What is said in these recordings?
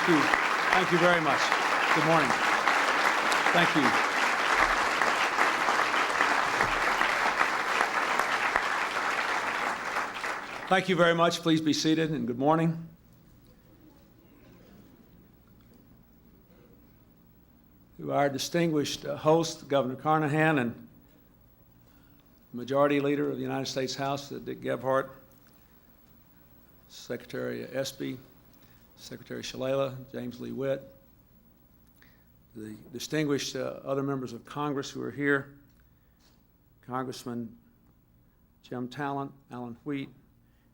Thank you. Thank you very much. Good morning. Thank you. Thank you very much. Please be seated, and good morning. To our distinguished host, Governor Carnahan, and Majority Leader of the United States House, Dick Gebhardt, Secretary Espy, Secretary Shalala, James Lee Witt, the distinguished other members of Congress who are here, Congressman Jim Talent, Alan Wheat,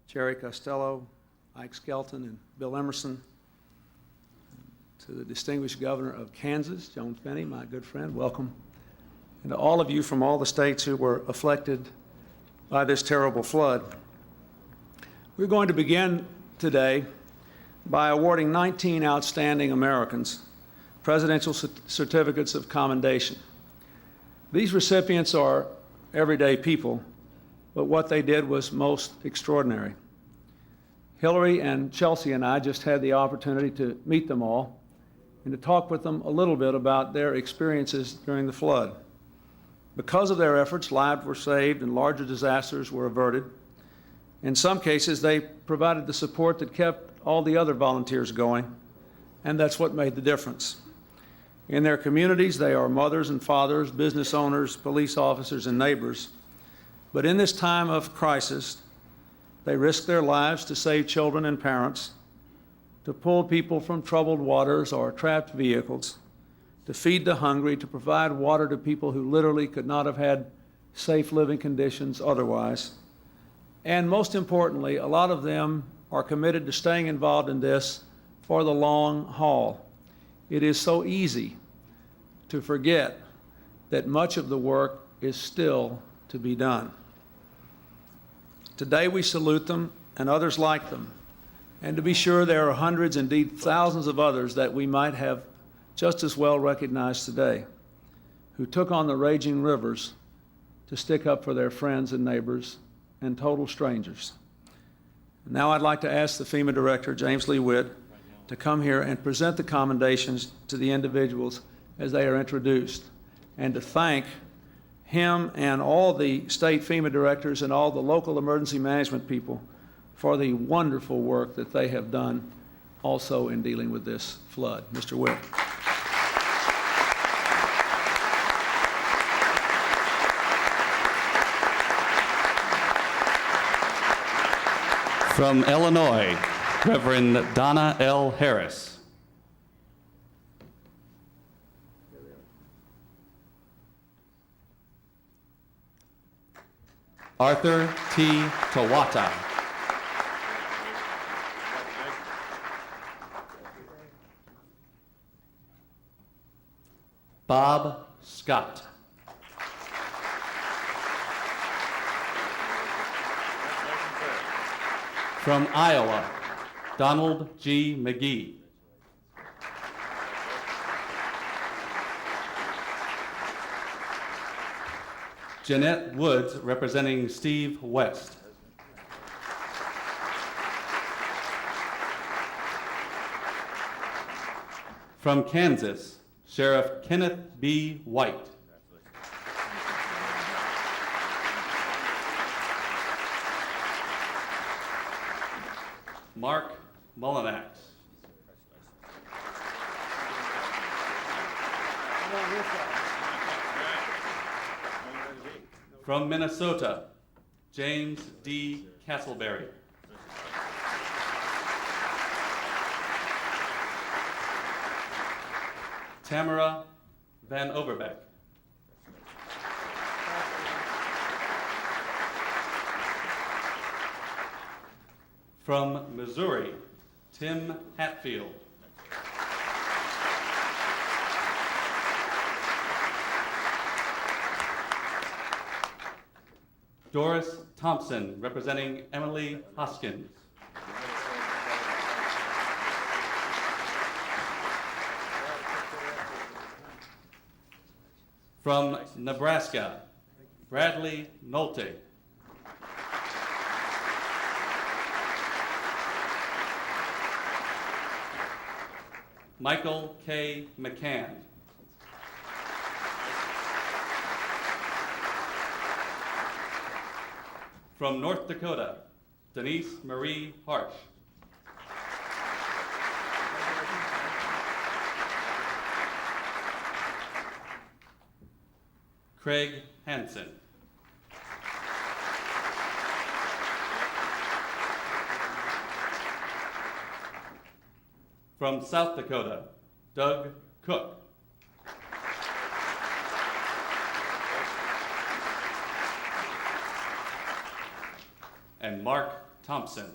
Jerry Costello, Ike Skelton, and Bill Emerson, to the distinguished Governor of Kansas, Joan Finney, my good friend, welcome, and to all of you from all the states who were afflicted by this terrible flood. We're going to begin today by awarding 19 outstanding Americans presidential certificates of commendation. These recipients are everyday people, but what they did was most extraordinary. Hillary and Chelsea and I just had the opportunity to meet them all and to talk with them a little bit about their experiences during the flood. Because of their efforts, lives were saved and larger disasters were averted. In some cases, they provided the support that kept all the other volunteers going, and that's what made the difference. In their communities, they are mothers and fathers, business owners, police officers, and neighbors. But in this time of crisis, they risk their lives to save children and parents, to pull people from troubled waters or trapped vehicles, to feed the hungry, to provide water to people who literally could not have had safe living conditions otherwise. And most importantly, a lot of them are committed to staying involved in this for the long haul. It is so easy to forget that much of the work is still to be done. Today we salute them and others like them. And to be sure, there are hundreds, indeed thousands of others that we might have just as well recognized today, who took on the raging rivers to stick up for their friends and neighbors and total strangers. Now I'd like to ask the FEMA Director, James Lee Witt, to come here and present the commendations to the individuals as they are introduced, and to thank him and all the state FEMA directors and all the local emergency management people for the wonderful work that they have done also in dealing with this flood. Mr. Witt. From Illinois, Reverend Donna L. Harris. Arthur T. Tawata. Bob Scott. From Iowa, Donald G. McGee. Jeanette Woods, representing Steve West. From Kansas, Sheriff Kenneth B. White. Mark Mullinax. From Minnesota, James D. Castleberry. Tamara Van Overbeck. From Missouri, Tim Hatfield. Doris Thompson, representing Emily Hoskins. From Nebraska, Bradley Nolte. Michael K. McCann. From North Dakota, Denise Marie Harsh. Craig Hansen. From South Dakota, Doug Cook. And Mark Thompson.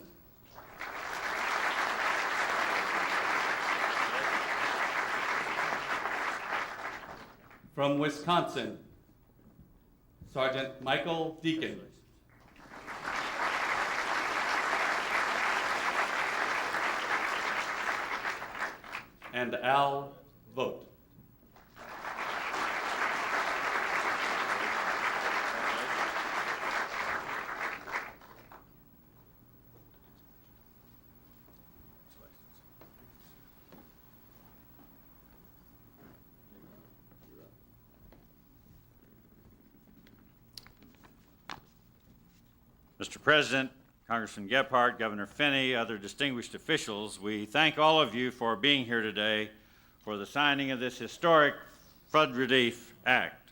From Wisconsin, Sergeant Michael Deacon. And Al Vogt. Mr. President, Congressman Gephardt, Governor Finney, other distinguished officials, we thank all of you for being here today for the signing of this historic Flood Relief Act.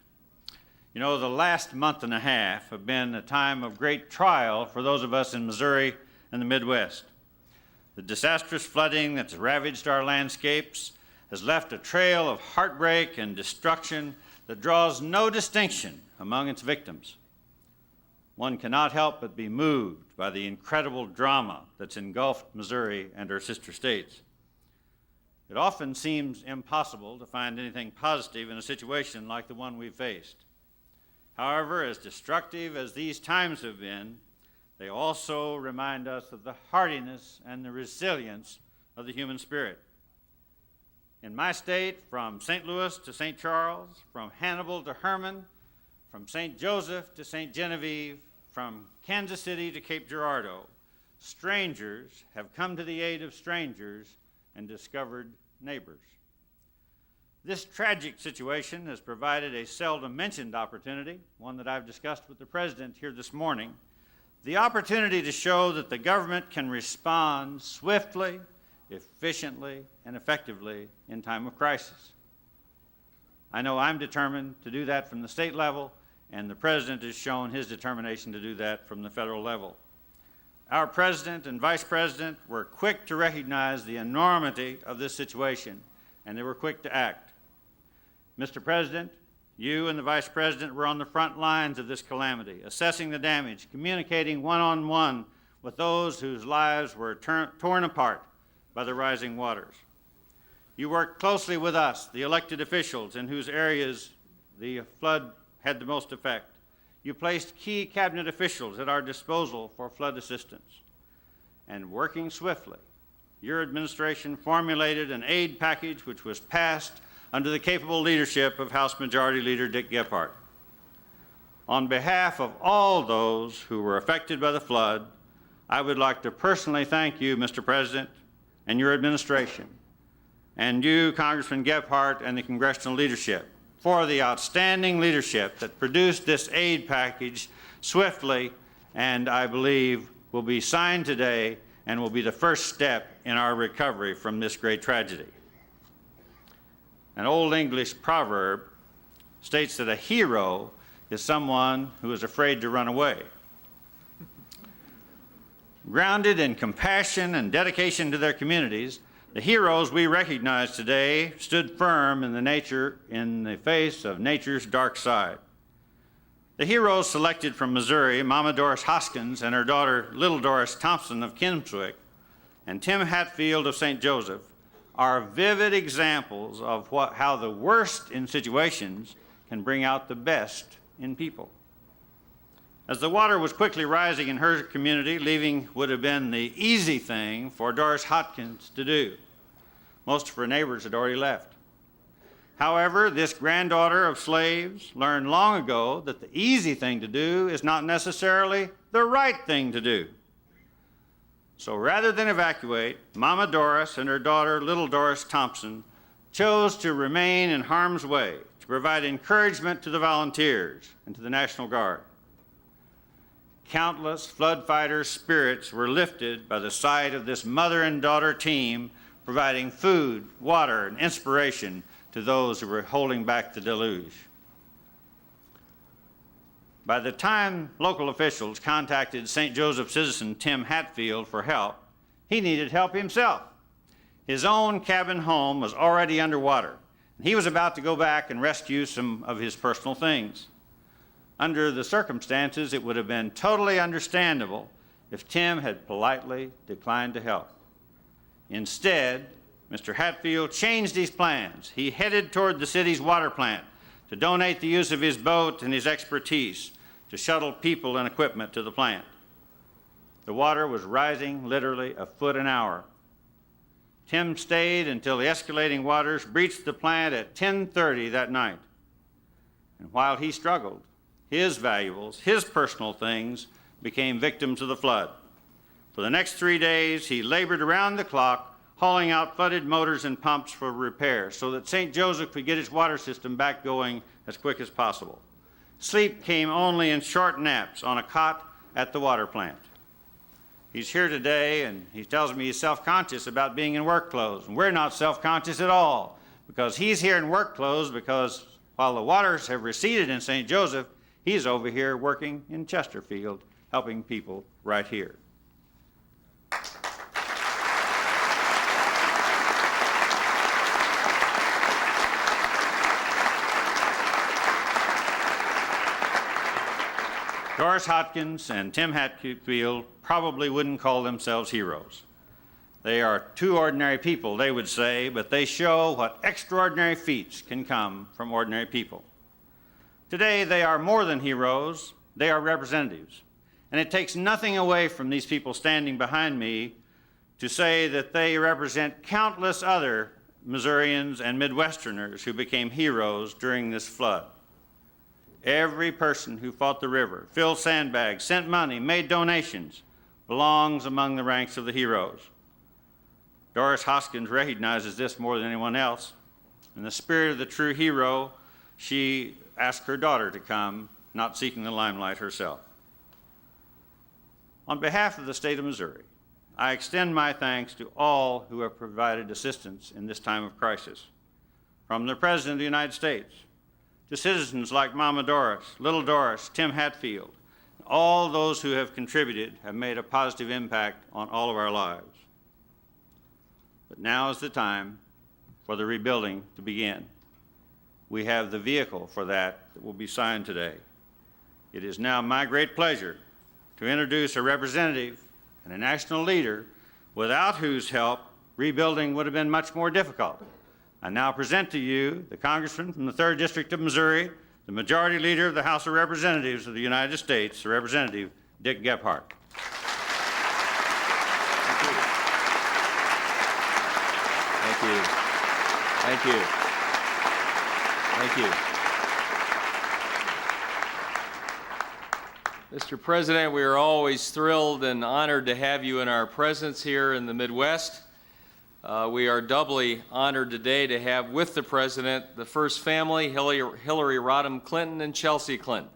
You know, the last month and a half have been a time of great trial for those of us in Missouri and the Midwest. The disastrous flooding that's ravaged our landscapes has left a trail of heartbreak and destruction that draws no distinction among its victims. One cannot help but be moved by the incredible drama that's engulfed Missouri and our sister states. It often seems impossible to find anything positive in a situation like the one we've faced. However, as destructive as these times have been, they also remind us of the hardiness and the resilience of the human spirit. In my state, from St. Louis to St. Charles, from Hannibal to Herman, from St. Joseph to St. Genevieve, from Kansas City to Cape Girardeau, strangers have come to the aid of strangers and discovered neighbors. This tragic situation has provided a seldom mentioned opportunity, one that I've discussed with the President here this morning, the opportunity to show that the government can respond swiftly, efficiently, and effectively in time of crisis. I know I'm determined to do that from the state level, and the President has shown his determination to do that from the federal level. Our President and Vice President were quick to recognize the enormity of this situation, and they were quick to act. Mr. President, you and the Vice President were on the front lines of this calamity, assessing the damage, communicating one-on-one with those whose lives were torn apart by the rising waters. You worked closely with us, the elected officials in whose areas the flood had the most effect. You placed key cabinet officials at our disposal for flood assistance. And working swiftly, your administration formulated an aid package which was passed under the capable leadership of House Majority Leader Dick Gephardt. On behalf of all those who were affected by the flood, I would like to personally thank you, Mr. President, and your administration, and you, Congressman Gephardt, and the congressional leadership, for the outstanding leadership that produced this aid package swiftly, and I believe will be signed today and will be the first step in our recovery from this great tragedy. An old English proverb states that a hero is someone who is afraid to run away. Grounded in compassion and dedication to their communities, the heroes we recognize today stood firm in the face of nature's dark side. The heroes selected from Missouri, Mama Doris Hoskins and her daughter Little Doris Thompson of Kinswick, and Tim Hatfield of St. Joseph, are vivid examples of how the worst in situations can bring out the best in people. As the water was quickly rising in her community, leaving would have been the easy thing for Doris Hoskins to do. Most of her neighbors had already left. However, this granddaughter of slaves learned long ago that the easy thing to do is not necessarily the right thing to do. So rather than evacuate, Mama Doris and her daughter, little Doris Thompson, chose to remain in harm's way to provide encouragement to the volunteers and to the National Guard. Countless flood fighters' spirits were lifted by the sight of this mother and daughter team providing food, water, and inspiration to those who were holding back the deluge. By the time local officials contacted St. Joseph citizen Tim Hatfield for help, he needed help himself. His own cabin home was already underwater, and he was about to go back and rescue some of his personal things. Under the circumstances, it would have been totally understandable if Tim had politely declined to help. Instead, Mr. Hatfield changed his plans. He headed toward the city's water plant to donate the use of his boat and his expertise to shuttle people and equipment to the plant. The water was rising literally a foot an hour. Tim stayed until the escalating waters breached the plant at 10:30 that night. And while he struggled, his valuables, his personal things, became victims of the flood. For the next 3 days, he labored around the clock, hauling out flooded motors and pumps for repair so that St. Joseph could get its water system back going as quick as possible. Sleep came only in short naps on a cot at the water plant. He's here today, and he tells me he's self-conscious about being in work clothes, and we're not self-conscious at all, because he's here in work clothes because while the waters have receded in St. Joseph, he's over here working in Chesterfield, helping people right here. Doris Hodgkins and Tim Hatfield probably wouldn't call themselves heroes. They are two ordinary people, they would say, but they show what extraordinary feats can come from ordinary people. Today, they are more than heroes, they are representatives. And it takes nothing away from these people standing behind me to say that they represent countless other Missourians and Midwesterners who became heroes during this flood. Every person who fought the river, filled sandbags, sent money, made donations, belongs among the ranks of the heroes. Doris Hoskins recognizes this more than anyone else. In the spirit of the true hero, she asked her daughter to come, not seeking the limelight herself. On behalf of the state of Missouri, I extend my thanks to all who have provided assistance in this time of crisis. From the President of the United States, to citizens like Mama Doris, Little Doris, Tim Hatfield, all those who have contributed have made a positive impact on all of our lives. But now is the time for the rebuilding to begin. We have the vehicle for that will be signed today. It is now my great pleasure to introduce a representative and a national leader without whose help rebuilding would have been much more difficult. I now present to you the Congressman from the 3rd District of Missouri, the Majority Leader of the House of Representatives of the United States, the Representative Dick Gephardt. Thank you. Thank you. Thank you. Mr. President, we are always thrilled and honored to have you in our presence here in the Midwest. We are doubly honored today to have with the President the first family, Hillary Rodham Clinton and Chelsea Clinton.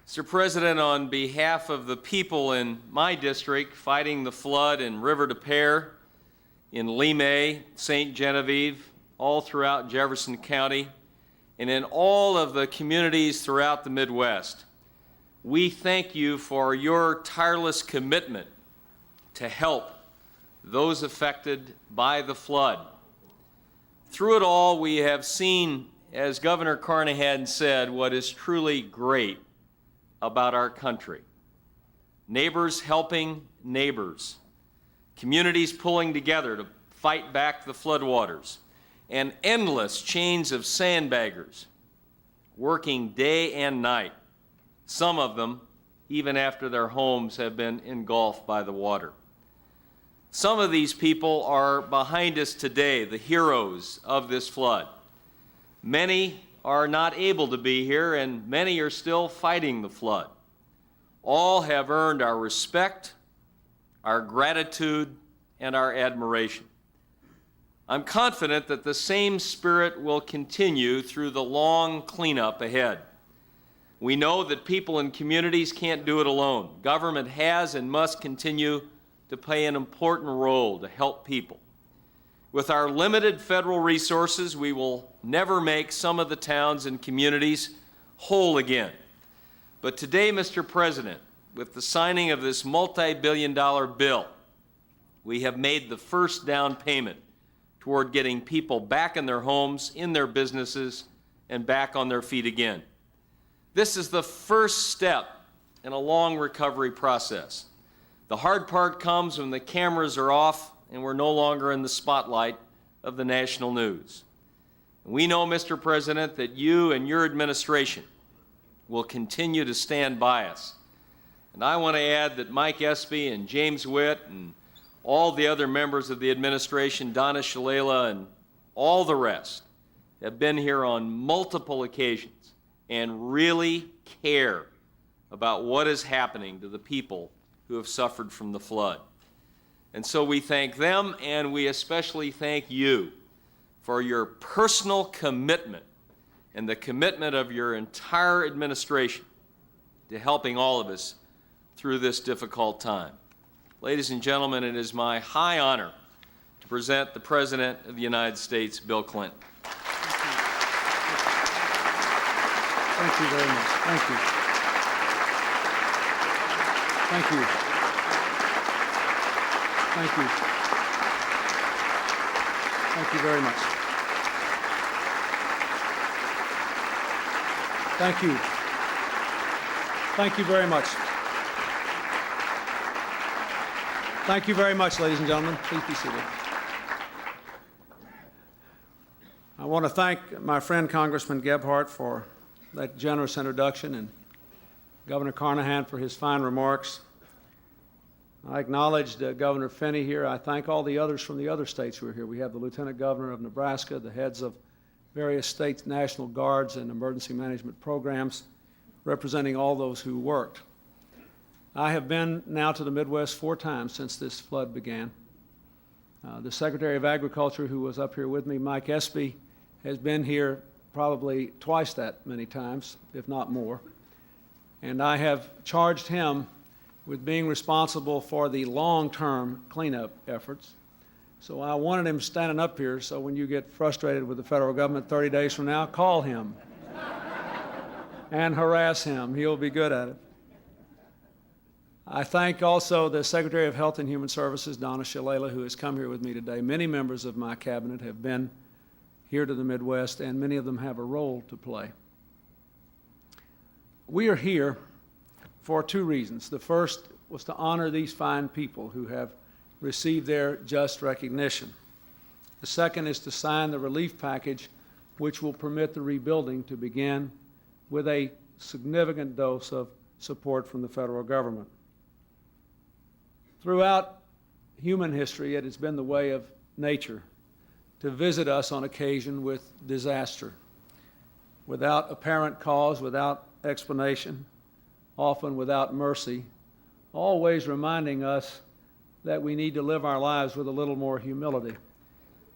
Mr. President, on behalf of the people in my district fighting the flood in River des Peres, in Limay, St. Genevieve, all throughout Jefferson County, and in all of the communities throughout the Midwest, we thank you for your tireless commitment to help those affected by the flood. Through it all, we have seen, as Governor Carnahan said, what is truly great about our country. Neighbors helping neighbors, communities pulling together to fight back the floodwaters, and endless chains of sandbaggers working day and night, some of them even after their homes have been engulfed by the water. Some of these people are behind us today, the heroes of this flood. Many are not able to be here, and many are still fighting the flood. All have earned our respect, our gratitude, and our admiration. I'm confident that the same spirit will continue through the long cleanup ahead. We know that people and communities can't do it alone. Government has and must continue to play an important role to help people. With our limited federal resources, we will never make some of the towns and communities whole again. But today, Mr. President, with the signing of this multi-billion-dollar bill, we have made the first down payment toward getting people back in their homes, in their businesses, and back on their feet again. This is the first step in a long recovery process. The hard part comes when the cameras are off and we're no longer in the spotlight of the national news. We know, Mr. President, that you and your administration will continue to stand by us. And I want to add that Mike Espy and James Witt and all the other members of the administration, Donna Shalala and all the rest, have been here on multiple occasions and really care about what is happening to the people who have suffered from the flood. And so we thank them, and we especially thank you for your personal commitment and the commitment of your entire administration to helping all of us through this difficult time. Ladies and gentlemen, it is my high honor to present the President of the United States, Bill Clinton. Thank you very much. Thank you. Thank you. Thank you. Thank you very much. Thank you. Thank you very much. Thank you very much, ladies and gentlemen. Please be seated. I want to thank my friend Congressman Gebhardt for that generous introduction, and Governor Carnahan for his fine remarks. I acknowledged Governor Finney here. I thank all the others from the other states who are here. We have the Lieutenant Governor of Nebraska, the heads of various state National Guards and emergency management programs, representing all those who worked. I have been now to the Midwest 4 times since this flood began. The Secretary of Agriculture, who was up here with me, Mike Espy, has been here probably twice that many times, if not more. And I have charged him with being responsible for the long-term cleanup efforts. So I wanted him standing up here, so when you get frustrated with the federal government 30 days from now, call him and harass him. He'll be good at it. I thank also the Secretary of Health and Human Services, Donna Shalala, who has come here with me today. Many members of my cabinet have been here to the Midwest, and many of them have a role to play. We are here for 2 reasons. The first was to honor these fine people who have received their just recognition. The second is to sign the relief package, which will permit the rebuilding to begin with a significant dose of support from the federal government. Throughout human history, it has been the way of nature to visit us on occasion with disaster, without apparent cause, without explanation, often without mercy, always reminding us that we need to live our lives with a little more humility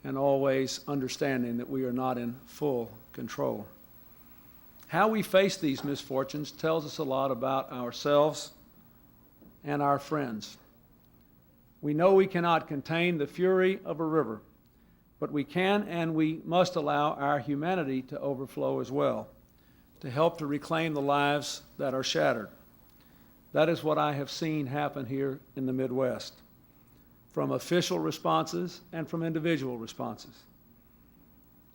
and always understanding that we are not in full control. How we face these misfortunes tells us a lot about ourselves and our friends. We know we cannot contain the fury of a river, but we can and we must allow our humanity to overflow as well, to help to reclaim the lives that are shattered. That is what I have seen happen here in the Midwest, from official responses and from individual responses.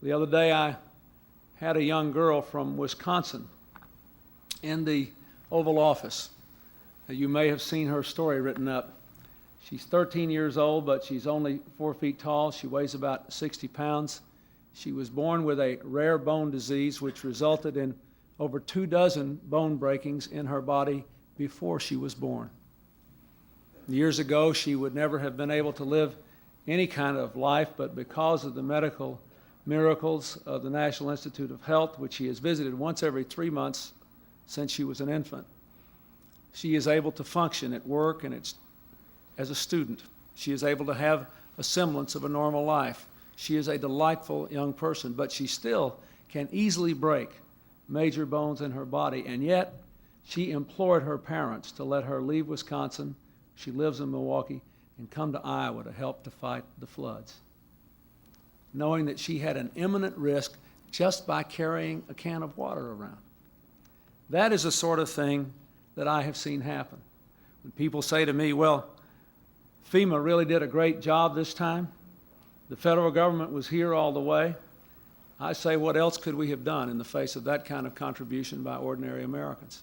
The other day I had a young girl from Wisconsin in the Oval Office. You may have seen her story written up. She's 13 years old, but she's only 4 feet tall. She weighs about 60 pounds. She was born with a rare bone disease, which resulted in over 24 bone breakings in her body before she was born. Years ago, she would never have been able to live any kind of life, but because of the medical miracles of the National Institute of Health, which she has visited once every 3 months since she was an infant. She is able to function at work and as a student. She is able to have a semblance of a normal life. She is a delightful young person, but she still can easily break major bones in her body, and yet she implored her parents to let her leave Wisconsin, she lives in Milwaukee, and come to Iowa to help to fight the floods, knowing that she had an imminent risk just by carrying a can of water around. That is the sort of thing that I have seen happen. When people say to me, well, FEMA really did a great job this time, the federal government was here all the way, I say, what else could we have done in the face of that kind of contribution by ordinary Americans?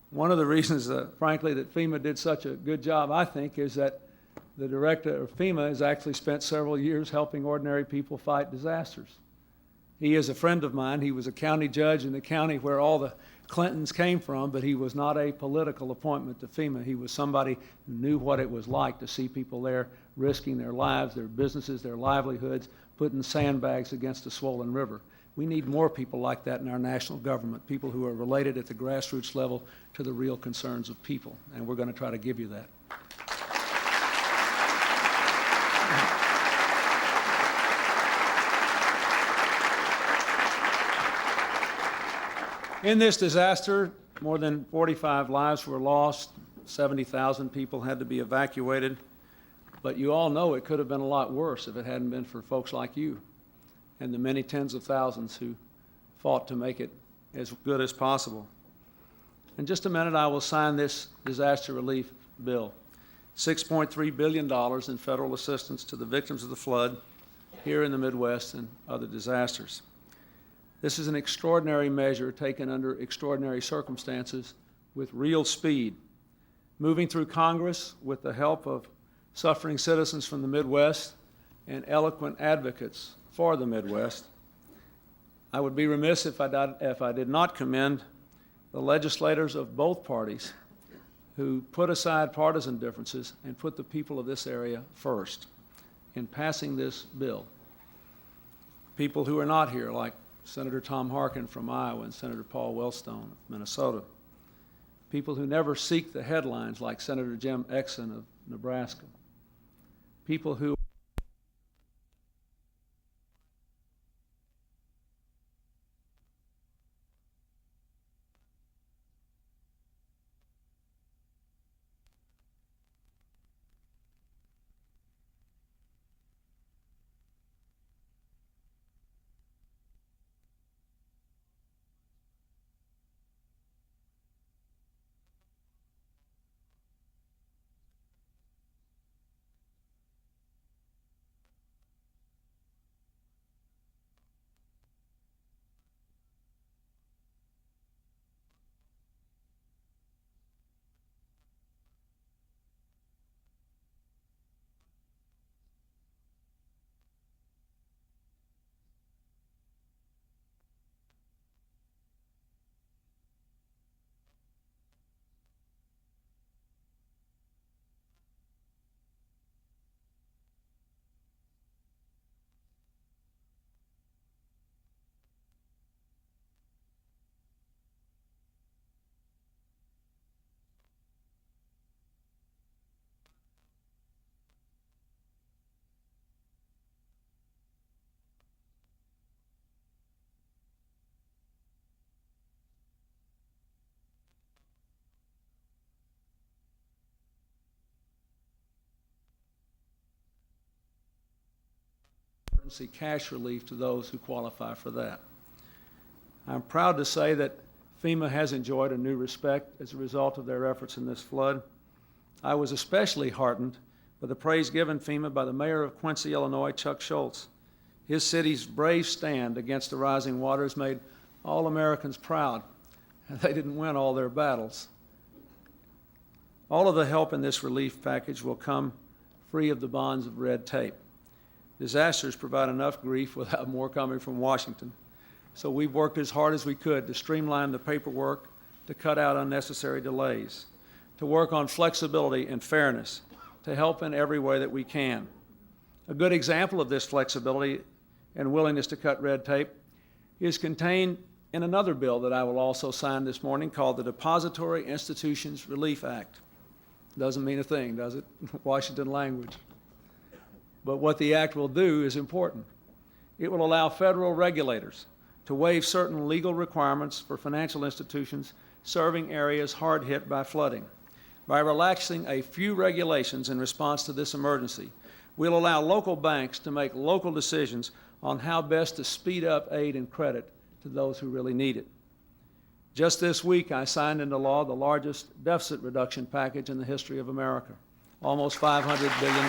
One of the reasons, frankly, that FEMA did such a good job, I think, is that the director of FEMA has actually spent several years helping ordinary people fight disasters. He is a friend of mine. He was a county judge in the county where all the Clintons came from, but he was not a political appointment to FEMA. He was somebody who knew what it was like to see people there risking their lives, their businesses, their livelihoods, putting sandbags against a swollen river. We need more people like that in our national government, people who are related at the grassroots level to the real concerns of people, and we're going to try to give you that. In this disaster, more than 45 lives were lost, 70,000 people had to be evacuated, but you all know it could have been a lot worse if it hadn't been for folks like you and the many tens of thousands who fought to make it as good as possible. In just a minute, I will sign this disaster relief bill, $6.3 billion in federal assistance to the victims of the flood here in the Midwest and other disasters. This is an extraordinary measure taken under extraordinary circumstances with real speed, moving through Congress with the help of suffering citizens from the Midwest and eloquent advocates for the Midwest. I would be remiss if I did not commend the legislators of both parties who put aside partisan differences and put the people of this area first in passing this bill. People who are not here, like Senator Tom Harkin from Iowa and Senator Paul Wellstone of Minnesota. People who never seek the headlines, like Senator Jim Exon of Nebraska. People who emergency cash relief to those who qualify for that. I'm proud to say that FEMA has enjoyed a new respect as a result of their efforts in this flood. I was especially heartened by the praise given FEMA by the mayor of Quincy, Illinois, Chuck Schultz. His city's brave stand against the rising waters made all Americans proud, and they didn't win all their battles. All of the help in this relief package will come free of the bonds of red tape. Disasters provide enough grief without more coming from Washington. So we've worked as hard as we could to streamline the paperwork, to cut out unnecessary delays, to work on flexibility and fairness, to help in every way that we can. A good example of this flexibility and willingness to cut red tape is contained in another bill that I will also sign this morning called the Depository Institutions Relief Act. Doesn't mean a thing, does it? Washington language. But what the act will do is important. It will allow federal regulators to waive certain legal requirements for financial institutions serving areas hard hit by flooding. By relaxing a few regulations in response to this emergency, we'll allow local banks to make local decisions on how best to speed up aid and credit to those who really need it. Just this week, I signed into law the largest deficit reduction package in the history of America, almost $500 billion.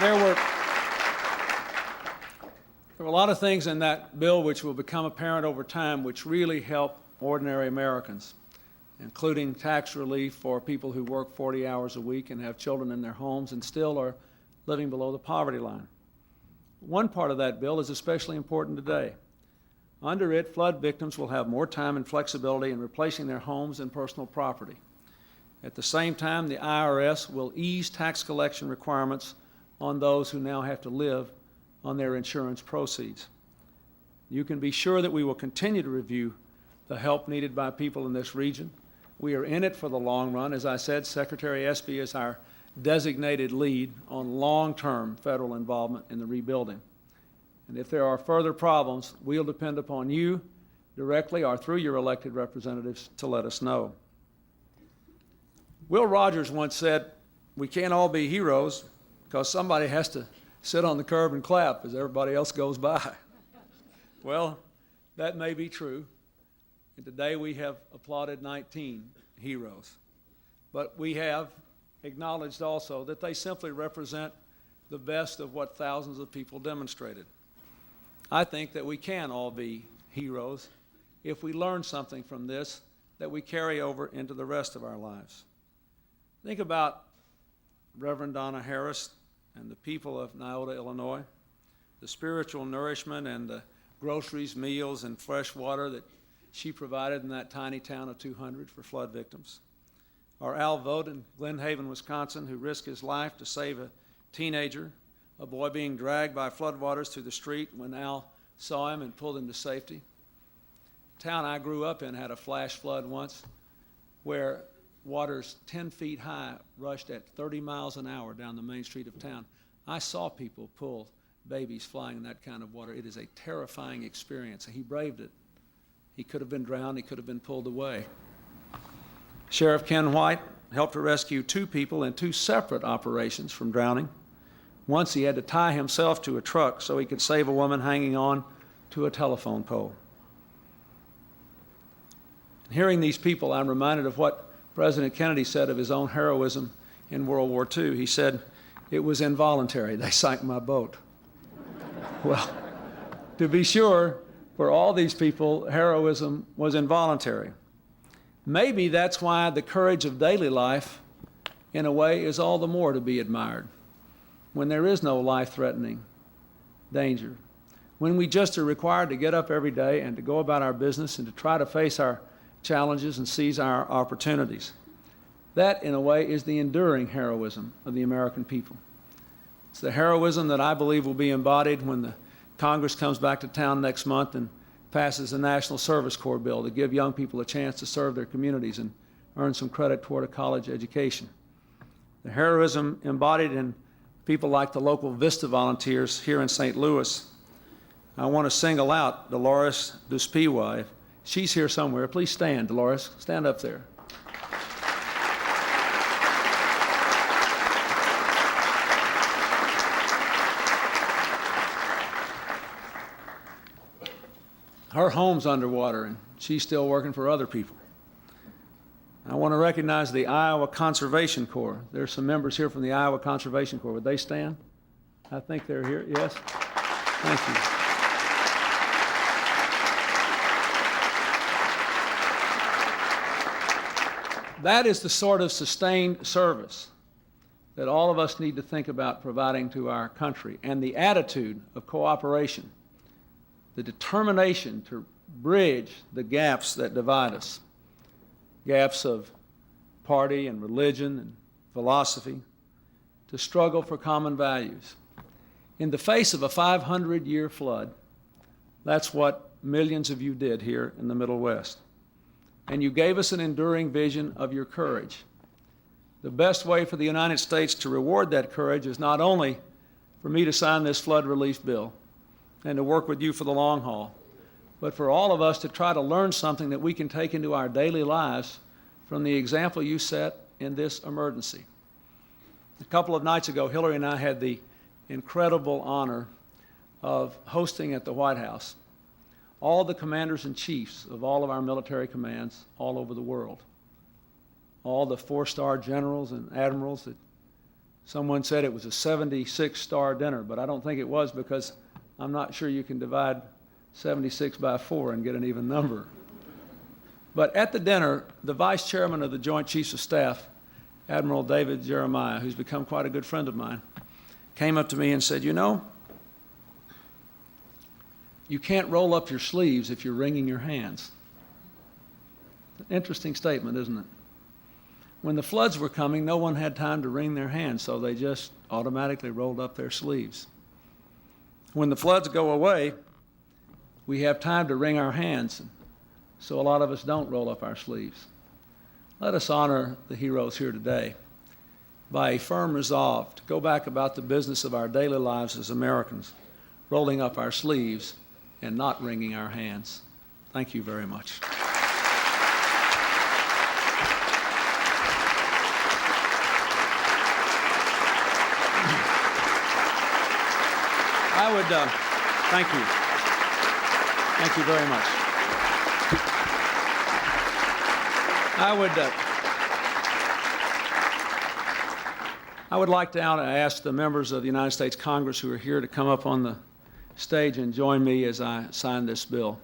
There were a lot of things in that bill which will become apparent over time which really help ordinary Americans, including tax relief for people who work 40 hours a week and have children in their homes and still are living below the poverty line. One part of that bill is especially important today. Under it, flood victims will have more time and flexibility in replacing their homes and personal property. At the same time, the IRS will ease tax collection requirements on those who now have to live on their insurance proceeds. You can be sure that we will continue to review the help needed by people in this region. We are in it for the long run. As I said, Secretary Espy is our designated lead on long-term federal involvement in the rebuilding. And if there are further problems, we'll depend upon you directly or through your elected representatives to let us know. Will Rogers once said, "We can't all be heroes because somebody has to sit on the curb and clap as everybody else goes by." Well, that may be true. And today we have applauded 19 heroes. But we have acknowledged also that they simply represent the best of what thousands of people demonstrated. I think that we can all be heroes if we learn something from this that we carry over into the rest of our lives. Think about Reverend Donna Harris and the people of Niota, Illinois, the spiritual nourishment and the groceries, meals, and fresh water that she provided in that tiny town of 200 for flood victims. Or Al Vogt in Glen Haven, Wisconsin, who risked his life to save a teenager, a boy being dragged by floodwaters through the street when Al saw him and pulled him to safety. The town I grew up in had a flash flood once where waters 10 feet high rushed at 30 miles an hour down the main street of town. I saw people pull babies flying in that kind of water. It is a terrifying experience. He braved it. He could have been drowned. He could have been pulled away. Sheriff Ken White helped to rescue 2 people in 2 separate operations from drowning. Once he had to tie himself to a truck so he could save a woman hanging on to a telephone pole. Hearing these people, I'm reminded of what President Kennedy said of his own heroism in World War II. He said, "It was involuntary. They sank my boat." Well, to be sure, for all these people, heroism was involuntary. Maybe that's why the courage of daily life, in a way, is all the more to be admired. When there is no life-threatening danger. When we just are required to get up every day and to go about our business and to try to face our challenges and seize our opportunities. That, in a way, is the enduring heroism of the American people. It's the heroism that I believe will be embodied when the Congress comes back to town next month and passes the National Service Corps bill to give young people a chance to serve their communities and earn some credit toward a college education. The heroism embodied in people like the local Vista volunteers here in St. Louis. I want to single out Dolores Duspiwa. She's here somewhere. Please stand, Dolores. Stand up there. Her home's underwater, and she's still working for other people. I want to recognize the Iowa Conservation Corps. There's some members here from the Iowa Conservation Corps. Would they stand? I think they're here. Yes? Thank you. That is the sort of sustained service that all of us need to think about providing to our country, and the attitude of cooperation, the determination to bridge the gaps that divide us. gaps of party and religion and philosophy, to struggle for common values. In the face of a 500-year flood, that's what millions of you did here in the Middle West. And you gave us an enduring vision of your courage. The best way for the United States to reward that courage is not only for me to sign this flood relief bill and to work with you for the long haul, but for all of us to try to learn something that we can take into our daily lives from the example you set in this emergency. A couple of nights ago, Hillary and I had the incredible honor of hosting at the White House all the commanders and chiefs of all of our military commands all over the world. All the 4-star generals and admirals. Someone said it was a 76-star dinner, but I don't think it was, because I'm not sure you can divide 76 by 4 and get an even number. But at the dinner, the vice chairman of the Joint Chiefs of Staff, Admiral David Jeremiah, who's become quite a good friend of mine, came up to me and said, "You know, you can't roll up your sleeves if you're wringing your hands." Interesting statement, isn't it? When the floods were coming, no one had time to wring their hands, so they just automatically rolled up their sleeves. When the floods go away, we have time to wring our hands, so a lot of us don't roll up our sleeves. Let us honor the heroes here today by a firm resolve to go back about the business of our daily lives as Americans, rolling up our sleeves and not wringing our hands. Thank you very much. I would, thank you. Thank you very much. I would like to now ask the members of the United States Congress who are here to come up on the stage and join me as I sign this bill.